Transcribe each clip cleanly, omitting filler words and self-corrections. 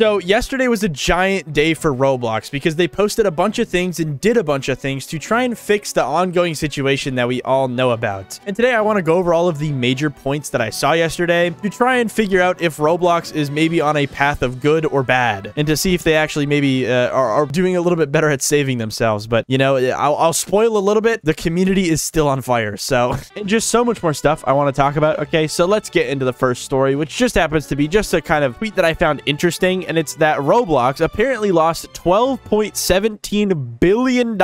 So yesterday was a giant day for Roblox because they posted a bunch of things and did a bunch of things to try and fix the ongoing situation that we all know about. And today I want to go over all of the major points that I saw yesterday to try and figure out if Roblox is maybe on a path of good or bad, and to see if they actually maybe are doing a little bit better at saving themselves. But, you know, I'll spoil a little bit. The community is still on fire. So, and just so much more stuff I want to talk about. Okay, so let's get into the first story, which just happens to be just a kind of tweet that I found interesting. And it's that Roblox apparently lost $12.17 billion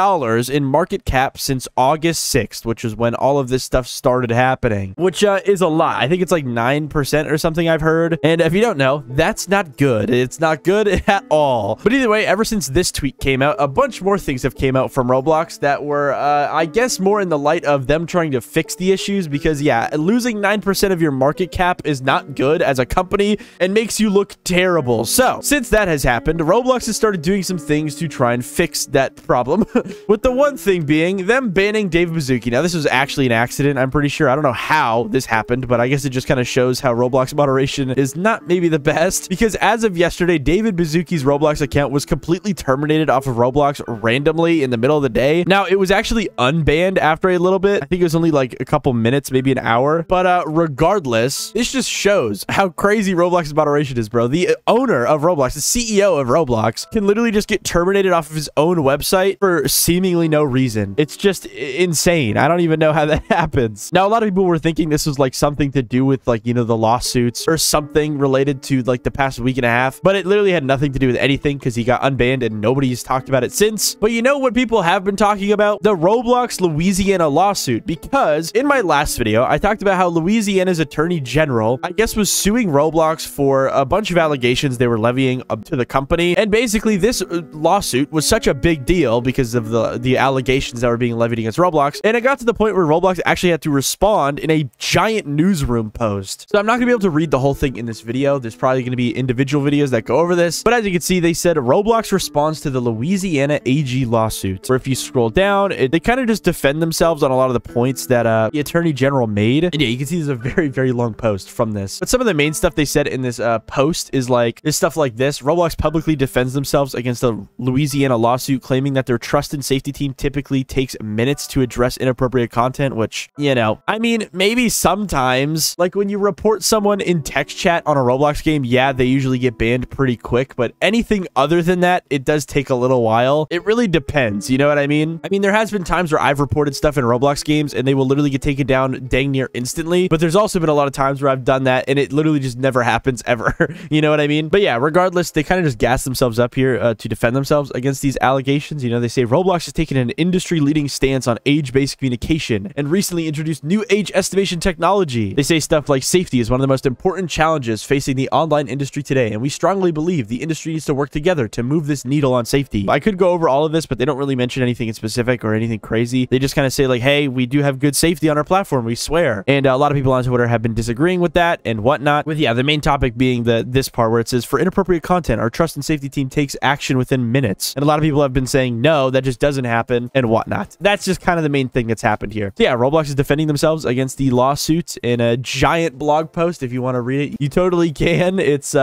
in market cap since August 6th, which is when all of this stuff started happening, which is a lot. I think it's like 9% or something I've heard. And if you don't know, that's not good. It's not good at all. But either way, ever since this tweet came out, a bunch more things have came out from Roblox that were, I guess, more in the light of them trying to fix the issues, because yeah, losing 9% of your market cap is not good as a company and makes you look terrible. So since that has happened, Roblox has started doing some things to try and fix that problem. With the one thing being them banning David Baszucki. Now, this was actually an accident, I'm pretty sure. I don't know how this happened, but I guess it just kind of shows how Roblox moderation is not maybe the best, because as of yesterday, David Baszucki's Roblox account was completely terminated off of Roblox randomly in the middle of the day. Now, it was actually unbanned after a little bit. I think it was only like a couple minutes, maybe an hour. But regardless, this just shows how crazy Roblox's moderation is, bro. The owner of Roblox, the CEO of Roblox, can literally just get terminated off of his own website for seemingly no reason. It's just insane. I don't even know how that happens. Now, a lot of people were thinking this was like something to do with, like, you know, the lawsuits or something related to like the past week and a half, but it literally had nothing to do with anything because he got unbanned and nobody's talked about it since. But you know what people have been talking about? The Roblox Louisiana lawsuit, because in my last video, I talked about how Louisiana's attorney general, I guess, was suing Roblox for a bunch of allegations they were levying up to the company. And basically this lawsuit was such a big deal because of the allegations that were being levied against Roblox. And it got to the point where Roblox actually had to respond in a giant newsroom post. So I'm not gonna be able to read the whole thing in this video. There's probably gonna be individual videos that go over this. But as you can see, they said Roblox responds to the Louisiana AG lawsuit. Where if you scroll down, they kind of just defend themselves on a lot of the points that the attorney general made. And yeah, you can see there's a very, very long post from this. But some of the main stuff they said in this post is like, there's stuff like this. Roblox publicly defends themselves against the Louisiana lawsuit, claiming that their trust and safety team typically takes minutes to address inappropriate content, which, you know, I mean, maybe sometimes, like when you report someone in text chat on a Roblox game, yeah, they usually get banned pretty quick, but anything other than that, it does take a little while. It really depends, you know what I mean? I mean, there has been times where I've reported stuff in Roblox games and they will literally get taken down dang near instantly, but there's also been a lot of times where I've done that and it literally just never happens ever. You know what I mean? But yeah, regardless, they kind of just gas themselves up here to defend themselves against these allegations. You know, they say Roblox has taken an industry-leading stance on age-based communication and recently introduced new age estimation technology. They say stuff like safety is one of the most important challenges facing the online industry today, and we strongly believe the industry needs to work together to move this needle on safety. I could go over all of this, but they don't really mention anything in specific or anything crazy. They just kind of say like, hey, we do have good safety on our platform, we swear. And a lot of people on Twitter have been disagreeing with that and whatnot. With, yeah, the main topic being this part where it says, for inappropriate content, our trust and safety team takes action within minutes. And a lot of people have been saying, no, that just doesn't happen and whatnot. That's just kind of the main thing that's happened here. So yeah, Roblox is defending themselves against the lawsuit in a giant blog post. If you want to read it, you totally can. It's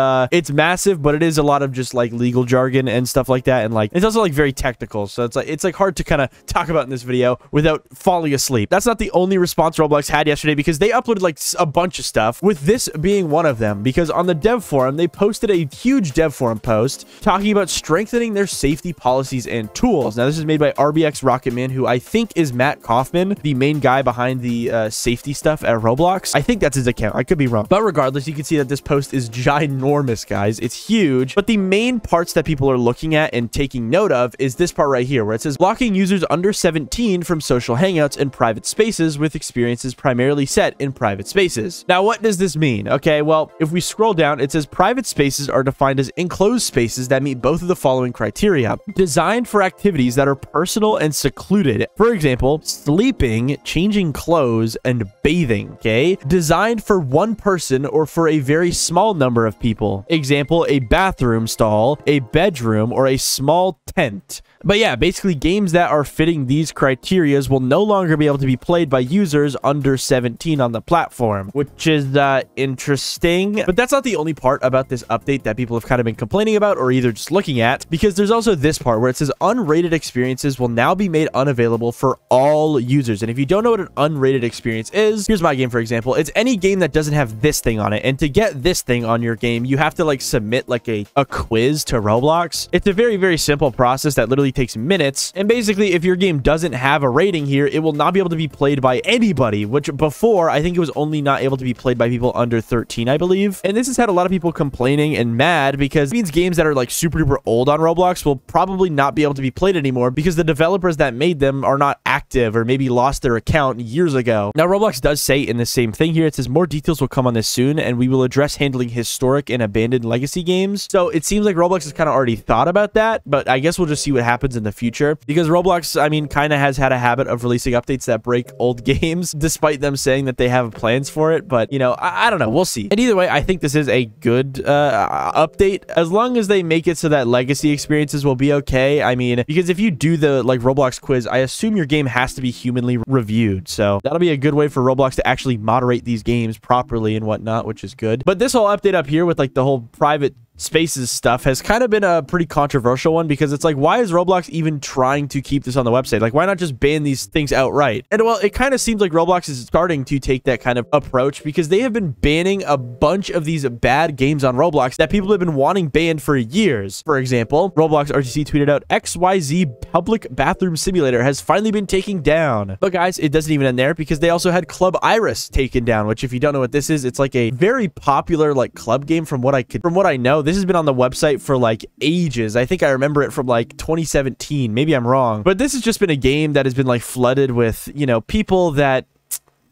massive, but it is a lot of just like legal jargon and stuff like that. And like, it's also like very technical. So it's like hard to kind of talk about in this video without falling asleep. That's not the only response Roblox had yesterday, because they uploaded like a bunch of stuff, with this being one of them, because on the dev forum, they posted a huge dev forum post talking about strengthening their safety policies and tools. Now, this is made by RBX Rocketman, who I think is Matt Kaufman, the main guy behind the safety stuff at Roblox. I think that's his account. I could be wrong. But regardless, you can see that this post is ginormous, guys. It's huge. But the main parts that people are looking at and taking note of is this part right here, where it says blocking users under 17 from social hangouts and private spaces with experiences primarily set in private spaces. Now, what does this mean? Okay, well, if we scroll down, it says private spaces are defined as enclosed spaces that meet both of the following criteria: designed for activities that are personal and secluded. For example, sleeping, changing clothes, and bathing. Okay, designed for one person or for a very small number of people. Example, a bathroom stall, a bedroom, or a small tent. But yeah, basically games that are fitting these criterias will no longer be able to be played by users under 17 on the platform, which is interesting. But that's not the only part about this update that people people have kind of been complaining about or either just looking at, because there's also this part where it says unrated experiences will now be made unavailable for all users. And if you don't know what an unrated experience is, here's my game, for example. It's any game that doesn't have this thing on it. And to get this thing on your game, you have to like submit like a quiz to Roblox. It's a very, very simple process that literally takes minutes. And basically, if your game doesn't have a rating here, it will not be able to be played by anybody, which before I think it was only not able to be played by people under 13, I believe. And this has had a lot of people complaining and mad because it means games that are like super duper old on Roblox will probably not be able to be played anymore because the developers that made them are not active or maybe lost their account years ago. Now, Roblox does say in the same thing here, it says more details will come on this soon, and we will address handling historic and abandoned legacy games. So it seems like Roblox has kind of already thought about that, but I guess we'll just see what happens in the future because Roblox, I mean, kind of has had a habit of releasing updates that break old games despite them saying that they have plans for it. But, you know, I don't know. We'll see. And either way, I think this is a good update as long as they make it so that legacy experiences will be okay. I mean, because if you do the like Roblox quiz, I assume your game has to be humanly reviewed. So that'll be a good way for Roblox to actually moderate these games properly and whatnot, which is good. But this whole update up here with like the whole private spaces stuff has kind of been a pretty controversial one because it's like, why is Roblox even trying to keep this on the website? Like, why not just ban these things outright? And well, it kind of seems like Roblox is starting to take that kind of approach because they have been banning a bunch of these bad games on Roblox that people have been wanting banned for years. For example, Roblox RTC tweeted out XYZ Public Bathroom Simulator has finally been taken down. But guys, it doesn't even end there because they also had Club Iris taken down, which if you don't know what this is, it's like a very popular like club game from what I know. This has been on the website for like ages. I think I remember it from like 2017. Maybe I'm wrong. But this has just been a game that has been like flooded with, you know, people that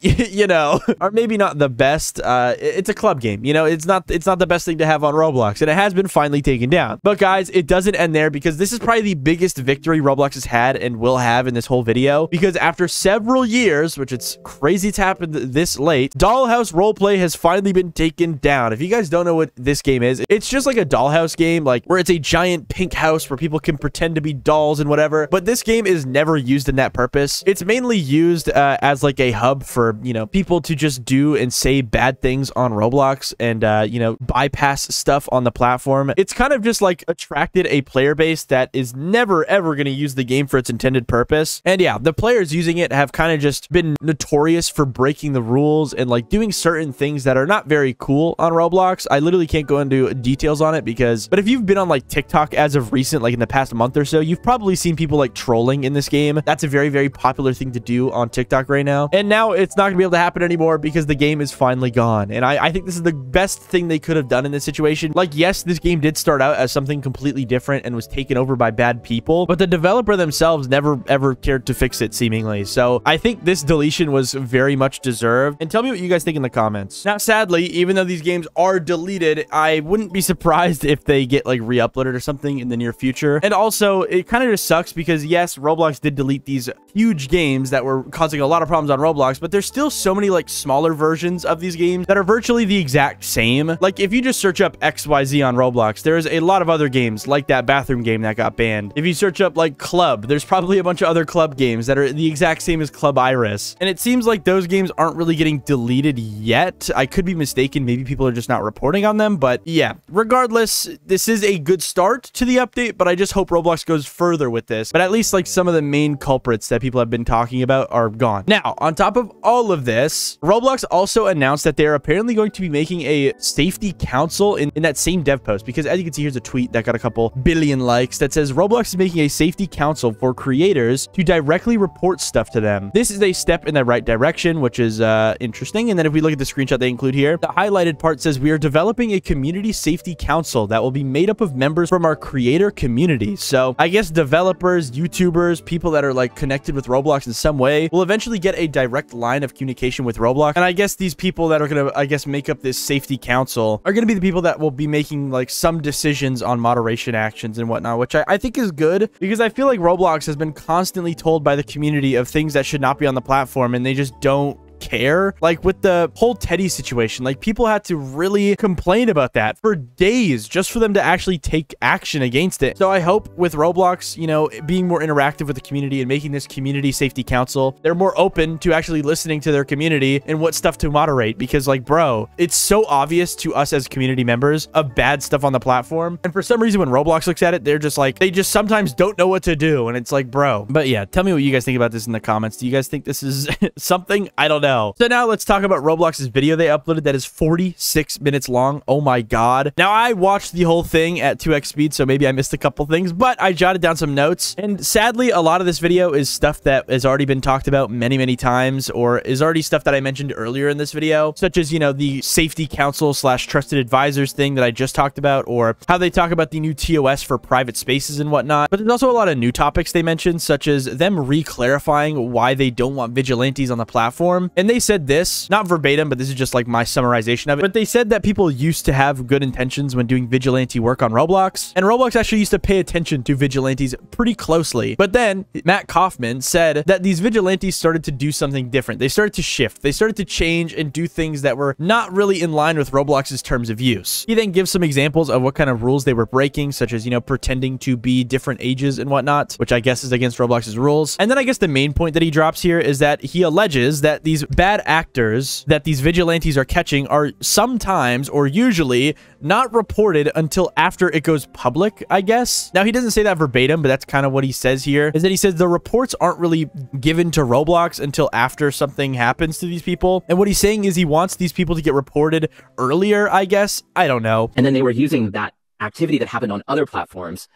you know, are maybe not the best. It's a club game, you know, it's not the best thing to have on Roblox, and it has been finally taken down. But guys, it doesn't end there because this is probably the biggest victory Roblox has had and will have in this whole video, because after several years, which it's crazy it's happened this late, Dollhouse Roleplay has finally been taken down. If you guys don't know what this game is, it's just like a dollhouse game, like where it's a giant pink house where people can pretend to be dolls and whatever. But this game is never used in that purpose. It's mainly used as like a hub for, you know, people to just do and say bad things on Roblox and, you know, bypass stuff on the platform. It's kind of just like attracted a player base that is never ever going to use the game for its intended purpose. And yeah, the players using it have kind of just been notorious for breaking the rules and like doing certain things that are not very cool on Roblox. I literally can't go into details on it but if you've been on like TikTok as of recent, like in the past month or so, you've probably seen people like trolling in this game. That's a very, very popular thing to do on TikTok right now. And now it's not gonna be able to happen anymore because the game is finally gone. And I think this is the best thing they could have done in this situation. Like, yes, this game did start out as something completely different and was taken over by bad people, but the developer themselves never ever cared to fix it, seemingly. So I think this deletion was very much deserved. And tell me what you guys think in the comments. Now, sadly, even though these games are deleted, I wouldn't be surprised if they get like re-uploaded or something in the near future. And also, it kind of just sucks because yes, Roblox did delete these huge games that were causing a lot of problems on Roblox, but there's still so many like smaller versions of these games that are virtually the exact same. Like if you just search up XYZ on Roblox, there's a lot of other games like that bathroom game that got banned. If you search up like Club, there's probably a bunch of other club games that are the exact same as Club Iris. And it seems like those games aren't really getting deleted yet. I could be mistaken. Maybe people are just not reporting on them. But yeah, regardless, this is a good start to the update, but I just hope Roblox goes further with this. But at least like some of the main culprits that people have been talking about are gone. Now, on top of all of this, Roblox also announced that they're apparently going to be making a safety council in that same dev post, because as you can see, here's a tweet that got a couple billion likes that says Roblox is making a safety council for creators to directly report stuff to them. This is a step in the right direction, which is interesting. And then if we look at the screenshot they include here, the highlighted part says we are developing a community safety council that will be made up of members from our creator community. So I guess developers, YouTubers, people that are like connected with Roblox in some way will eventually get a direct line of communication with Roblox. And I guess these people that are going to, I guess, make up this safety council are going to be the people that will be making like some decisions on moderation actions and whatnot, which I think is good, because I feel like Roblox has been constantly told by the community of things that should not be on the platform, and they just don't care. Like with the whole Teddy situation, like people had to really complain about that for days just for them to actually take action against it. So I hope with Roblox, you know, being more interactive with the community and making this community safety council, they're more open to actually listening to their community and what stuff to moderate. Because like, bro, it's so obvious to us as community members of bad stuff on the platform. And for some reason, when Roblox looks at it, they're just like, they just sometimes don't know what to do. And it's like, bro. But yeah, tell me what you guys think about this in the comments. Do you guys think this is something? I don't know. So now let's talk about Roblox's video they uploaded that is 46 minutes long. Oh my God. Now I watched the whole thing at 2x speed, so maybe I missed a couple things, but I jotted down some notes. And sadly, a lot of this video is stuff that has already been talked about many, many times, or is already stuff that I mentioned earlier in this video, such as, you know, the safety council / trusted advisors thing that I just talked about, or how they talk about the new TOS for private spaces and whatnot. But there's also a lot of new topics they mentioned, such as them re-clarifying why they don't want vigilantes on the platform. And they said this, not verbatim, but this is just like my summarization of it. But they said that people used to have good intentions when doing vigilante work on Roblox, and Roblox actually used to pay attention to vigilantes pretty closely. But then Matt Kaufman said that these vigilantes started to do something different. They started to shift. They started to change and do things that were not really in line with Roblox's terms of use. He then gives some examples of what kind of rules they were breaking, such as, you know, pretending to be different ages and whatnot, which I guess is against Roblox's rules. And then I guess the main point that he drops here is that he alleges that these bad actors that these vigilantes are catching are sometimes, or usually, not reported until after it goes public, I guess. Now, he doesn't say that verbatim, but that's kind of what he says here, is that he says the reports aren't really given to Roblox until after something happens to these people. And what he's saying is he wants these people to get reported earlier, I guess. I don't know. And then they were using that activity that happened on other platforms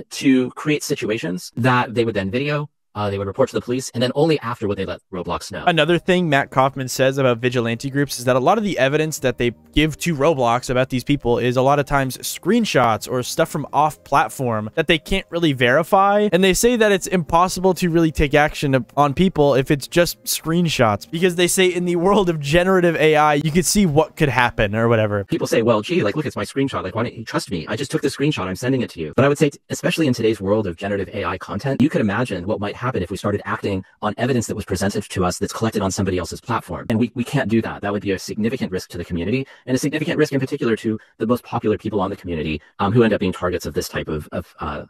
to create situations that they would then video. They would report to the police, and then only after would they let Roblox know. Another thing Matt Kaufman says about vigilante groups is that a lot of the evidence that they give to Roblox about these people is a lot of times screenshots or stuff from off-platform that they can't really verify. And they say that it's impossible to really take action on people if it's just screenshots, because they say in the world of generative AI, you could see what could happen or whatever. People say, well, gee, like, look, it's my screenshot. Like, why don't you trust me? I just took the screenshot. I'm sending it to you. But I would say, especially in today's world of generative AI content, you could imagine what might happen if we started acting on evidence that was presented to us that's collected on somebody else's platform. And we can't do that. That would be a significant risk to the community, and a significant risk in particular to the most popular people on the community who end up being targets of this type of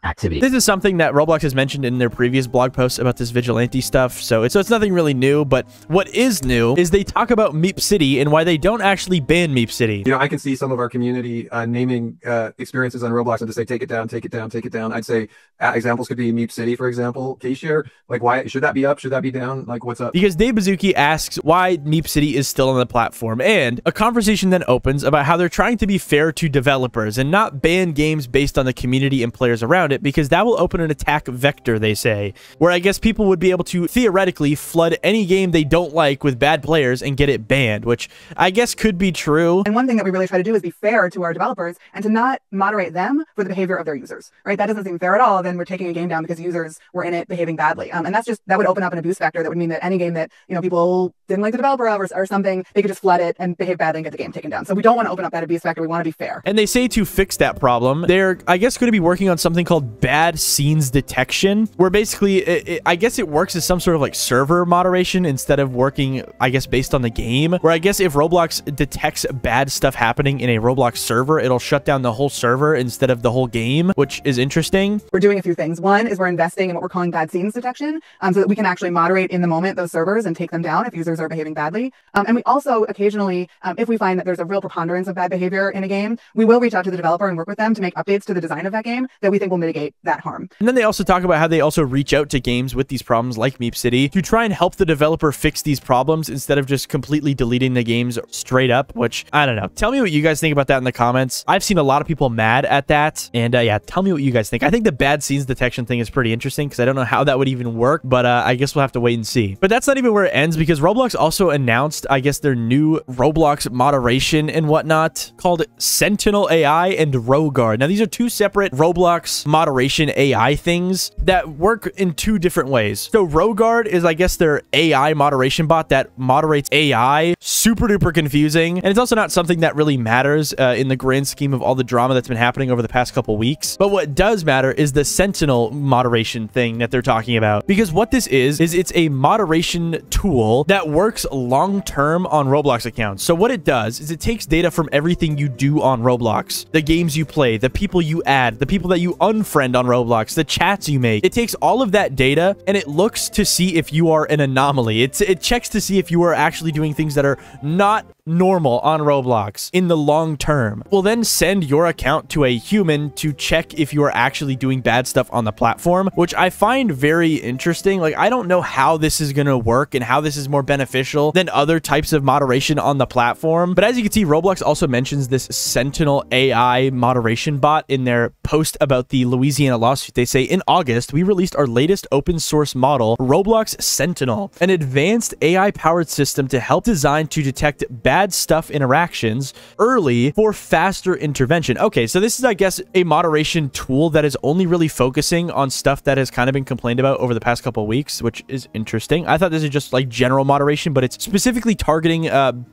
activity. This is something that Roblox has mentioned in their previous blog posts about this vigilante stuff. So it's nothing really new, but what is new is they talk about Meepcity and why they don't actually ban Meepcity. You know, I can see some of our community naming experiences on Roblox and to say, take it down, take it down, take it down. I'd say examples could be Meepcity, for example. K-share, like, why should that be up? Should that be down? Like, what's up? Because Dave Baszucki asks why Meepcity is still on the platform, and a conversation then opens about how they're trying to be fair to developers and not ban games based on the community and players around it, because that will open an attack vector, they say, where I guess people would be able to theoretically flood any game they don't like with bad players and get it banned, which I guess could be true. And one thing that we really try to do is be fair to our developers and to not moderate them for the behavior of their users, right? That doesn't seem fair at all. Then we're taking a game down because users were in it behaving badly. And that would open up an abuse factor that would mean that any game that, you know, people didn't like the developer of or something, they could just flood it and behave badly and get the game taken down. So we don't want to open up that abuse factor. We want to be fair. And they say to fix that problem, they're, I guess, going to be working on something called bad scenes detection, where basically, I guess it works as some sort of like server moderation instead of working, I guess, based on the game, where I guess if Roblox detects bad stuff happening in a Roblox server, it'll shut down the whole server instead of the whole game, which is interesting. We're doing a few things. One is we're investing in what we're calling bad scenes detection, so that we can actually moderate in the moment those servers and take them down if users are behaving badly. And we also occasionally, if we find that there's a real preponderance of bad behavior in a game, we will reach out to the developer and work with them to make updates to the design of that game that we think will mitigate that harm. And then they also talk about how they also reach out to games with these problems like Meepcity to try and help the developer fix these problems instead of just completely deleting the games straight up, which I don't know. Tell me what you guys think about that in the comments. I've seen a lot of people mad at that. And yeah, tell me what you guys think. I think the bad scenes detection thing is pretty interesting because I don't know how that would even work, but I guess we'll have to wait and see. But that's not even where it ends, because Roblox also announced, I guess, their new Roblox moderation and whatnot called Sentinel AI and Rogard. Now, these are two separate Roblox moderation AI things that work in two different ways. So Rogard is, I guess, their AI moderation bot that moderates AI. Super duper confusing. And it's also not something that really matters in the grand scheme of all the drama that's been happening over the past couple weeks. But what does matter is the Sentinel moderation thing that they're talking talking about. Because what this is it's a moderation tool that works long-term on Roblox accounts. So what it does is it takes data from everything you do on Roblox, the games you play, the people you add, the people that you unfriend on Roblox, the chats you make. It takes all of that data and it looks to see if you are an anomaly. It checks to see if you are actually doing things that are not normal on Roblox in the long term. Will then send your account to a human to check if you are actually doing bad stuff on the platform, which I find very interesting. Like, I don't know how this is going to work and how this is more beneficial than other types of moderation on the platform. But as you can see, Roblox also mentions this Sentinel AI moderation bot in their post about the Louisiana lawsuit. They say, in August, we released our latest open source model, Roblox Sentinel, an advanced AI-powered system to help design to detect bad stuff interactions early for faster intervention. Okay, so this is, I guess, a moderation tool that is only really focusing on stuff that has kind of been complained about over the past couple of weeks, which is interesting. I thought this is just like general moderation, but it's specifically targeting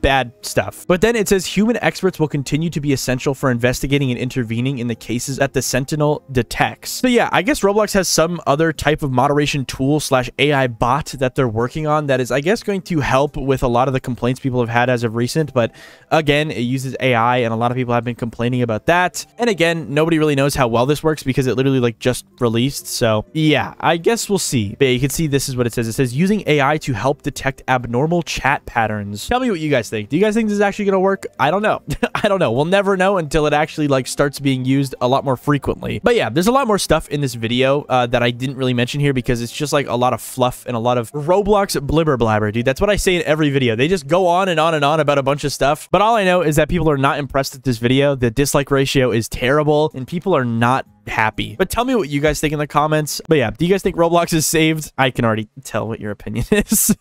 bad stuff. But then it says human experts will continue to be essential for investigating and intervening in the cases that the Sentinel detects. So yeah, I guess Roblox has some other type of moderation tool slash AI bot that they're working on that is, I guess, going to help with a lot of the complaints people have had as of recent. But again, it uses AI and a lot of people have been complaining about that. And again, nobody really knows how well this works because it literally like just released. So yeah, I guess we'll see. But you can see this is what it says. It says using AI to help detect abnormal chat patterns. Tell me what you guys think. Do you guys think this is actually going to work? I don't know. I don't know. We'll never know until it actually like starts being used a lot more frequently. But yeah, there's a lot more stuff in this video that I didn't really mention here because it's just like a lot of fluff and a lot of Roblox blibber blabber, dude. That's what I say in every video. They just go on and on and on about a bunch of stuff. But all I know is that people are not impressed with this video. The dislike ratio is terrible and people are not happy. But tell me what you guys think in the comments. But yeah, do you guys think Roblox is saved? I can already tell what your opinion is.